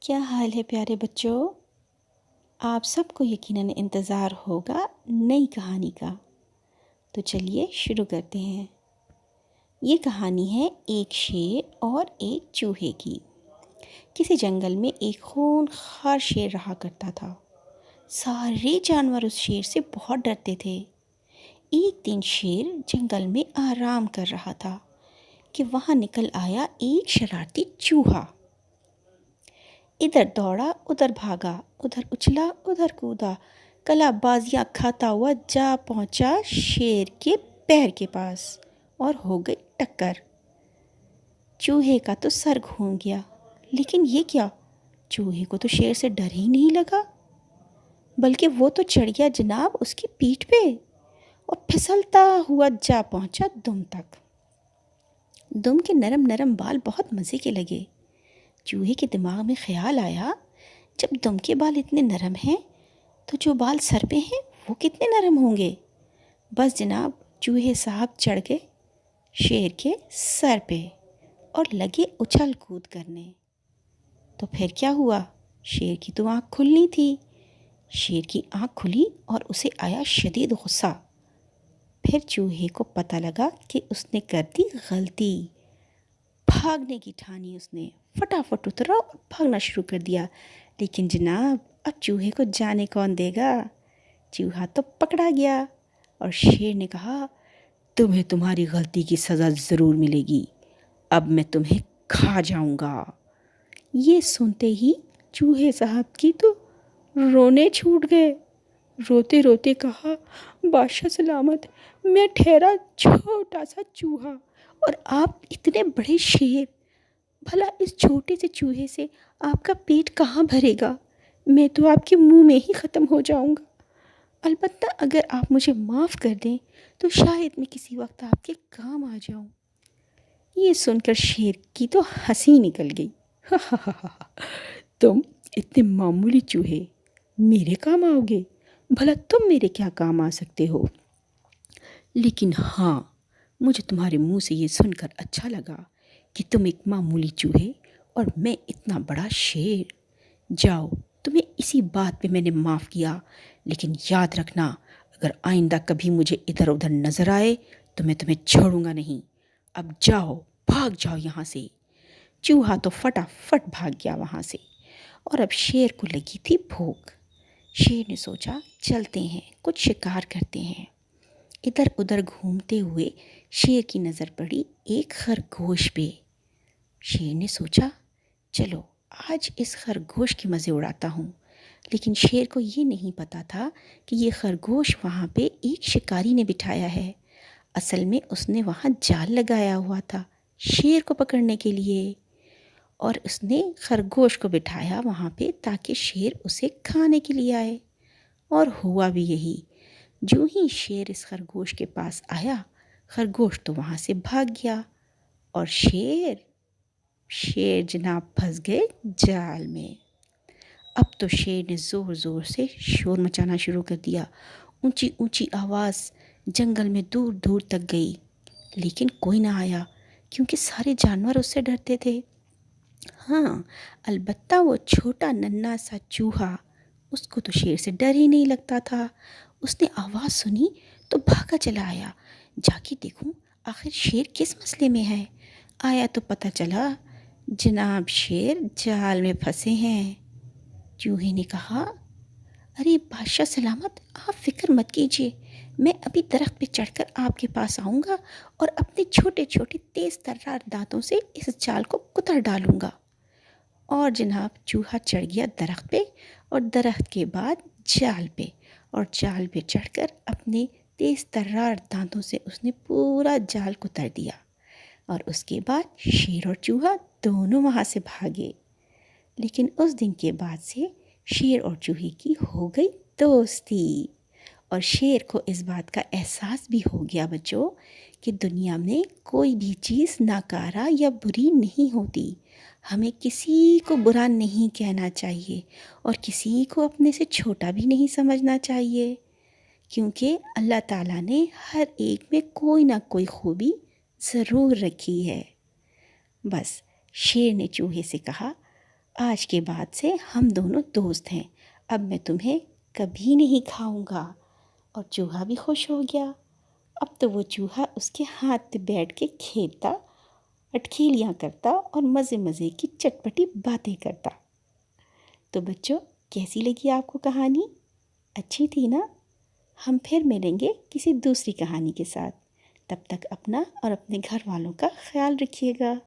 کیا حال ہے پیارے بچوں؟ آپ سب کو یقیناً انتظار ہوگا نئی کہانی کا۔ تو چلیے شروع کرتے ہیں۔ یہ کہانی ہے ایک شیر اور ایک چوہے کی۔ کسی جنگل میں ایک خونخوار شیر رہا کرتا تھا۔ سارے جانور اس شیر سے بہت ڈرتے تھے۔ ایک دن شیر جنگل میں آرام کر رہا تھا کہ وہاں نکل آیا ایک شرارتی چوہا۔ ادھر دوڑا ادھر بھاگا، ادھر اچھلا ادھر کودا، کلا بازیاں کھاتا ہوا جا پہنچا شیر کے پیر کے پاس اور ہو گئی ٹکر۔ چوہے کا تو سر گھوم گیا، لیکن یہ کیا؟ چوہے کو تو شیر سے ڈر ہی نہیں لگا، بلکہ وہ تو چڑھ گیا جناب اس کی پیٹھ پہ اور پھسلتا ہوا جا پہنچا دم تک۔ دم کے نرم نرم بال بہت مزے کے لگے۔ چوہے کے دماغ میں خیال آیا، جب دم کے بال اتنے نرم ہیں تو جو بال سر پہ ہیں وہ کتنے نرم ہوں گے۔ بس جناب چوہے صاحب چڑھ گئے شیر کے سر پہ اور لگے اچھل کود کرنے۔ تو پھر کیا ہوا؟ شیر کی تو آنکھ کھلنی تھی۔ شیر کی آنکھ کھلی اور اسے آیا شدید غصہ۔ پھر چوہے کو پتہ لگا کہ اس نے کر دی غلطی۔ بھاگنے کی ٹھانی اس نے، فٹافٹ اترا اور بھاگنا شروع کر دیا۔ لیکن جناب اب چوہے کو جانے کون دے گا؟ چوہا تو پکڑا گیا اور شیر نے کہا، تمہیں تمہاری غلطی کی سزا ضرور ملے گی، اب میں تمہیں کھا جاؤں گا۔ یہ سنتے ہی چوہے صاحب کی تو رونے چھوٹ گئے۔ روتے روتے کہا، بادشاہ سلامت، میں ٹھہرا چھوٹا سا چوہا اور آپ اتنے بڑے شیر، بھلا اس چھوٹے سے چوہے سے آپ کا پیٹ کہاں بھرے گا؟ میں تو آپ کے منہ میں ہی ختم ہو جاؤں گا۔ البتہ اگر آپ مجھے معاف کر دیں تو شاید میں کسی وقت آپ کے کام آ جاؤں۔ یہ سن کر شیر کی تو ہنسی نکل گئی۔ تم اتنے معمولی چوہے میرے کام آؤ گے؟ بھلا تم میرے کیا کام آ سکتے ہو؟ لیکن ہاں، مجھے تمہارے منہ سے یہ سن کر اچھا لگا کہ تم ایک معمولی چوہے اور میں اتنا بڑا شیر۔ جاؤ، تمہیں اسی بات پہ میں نے معاف کیا، لیکن یاد رکھنا اگر آئندہ کبھی مجھے ادھر ادھر نظر آئے تو میں تمہیں چھوڑوں گا نہیں۔ اب جاؤ، بھاگ جاؤ یہاں سے۔ چوہا تو فٹافٹ بھاگ گیا وہاں سے اور اب شیر کو لگی تھی بھوک۔ شیر نے سوچا چلتے ہیں کچھ شکار کرتے ہیں۔ ادھر ادھر گھومتے ہوئے شیر کی نظر پڑی ایک خرگوش پہ۔ شیر نے سوچا چلو آج اس خرگوش کے مزے اڑاتا ہوں، لیکن شیر کو یہ نہیں پتا تھا کہ یہ خرگوش وہاں پہ ایک شکاری نے بٹھایا ہے۔ اصل میں اس نے وہاں جال لگایا ہوا تھا شیر کو پکڑنے کے لیے، اور اس نے خرگوش کو بٹھایا وہاں پہ تاکہ شیر اسے کھانے کے لیے آئے۔ اور ہوا بھی یہی، جو ہی شیر اس خرگوش کے پاس آیا، خرگوش تو وہاں سے بھاگ گیا اور شیر جناب پھنس گئے جال میں۔ اب تو شیر نے زور زور سے شور مچانا شروع کر دیا۔ اونچی اونچی آواز جنگل میں دور دور تک گئی، لیکن کوئی نہ آیا کیونکہ سارے جانور اس سے ڈرتے تھے۔ ہاں، البتہ وہ چھوٹا ننھا سا چوہا، اس کو تو شیر سے ڈر ہی نہیں لگتا تھا۔ اس نے آواز سنی تو بھاگا چلا آیا، جا کے دیکھوں آخر شیر کس مسئلے میں ہے۔ آیا تو پتہ چلا جناب شیر جال میں پھنسے ہیں۔ چوہے نے کہا، ارے بادشاہ سلامت، آپ فکر مت کیجیے، میں ابھی درخت پہ چڑھ کر آپ کے پاس آؤں گا اور اپنے چھوٹے چھوٹے تیز ترار دانتوں سے اس جال کو کتر ڈالوں گا۔ اور جناب چوہا چڑھ گیا درخت پہ اور درخت کے بعد جال پہ، اور جال پہ چڑھ کر اپنے تیز ترار دانتوں سے اس نے پورا جال کتر دیا، اور اس کے بعد شیر اور چوہا دونوں وہاں سے بھاگے۔ لیکن اس دن کے بعد سے شیر اور چوہے کی ہو گئی دوستی، اور شیر کو اس بات کا احساس بھی ہو گیا بچوں کہ دنیا میں کوئی بھی چیز ناکارہ یا بری نہیں ہوتی۔ ہمیں کسی کو برا نہیں کہنا چاہیے اور کسی کو اپنے سے چھوٹا بھی نہیں سمجھنا چاہیے، کیونکہ اللہ تعالیٰ نے ہر ایک میں کوئی نہ کوئی خوبی ضرور رکھی ہے۔ بس شیر نے چوہے سے کہا، آج کے بعد سے ہم دونوں دوست ہیں، اب میں تمہیں کبھی نہیں کھاؤں گا۔ اور چوہا بھی خوش ہو گیا۔ اب تو وہ چوہا اس کے ہاتھ پہ بیٹھ کے کھیلتا، اٹکھیلیاں کرتا اور مزے مزے کی چٹپٹی باتیں کرتا۔ تو بچوں، کیسی لگی آپ کو کہانی؟ اچھی تھی نا؟ ہم پھر ملیں گے کسی دوسری کہانی کے ساتھ۔ تب تک اپنا اور اپنے گھر والوں کا خیال رکھیے گا۔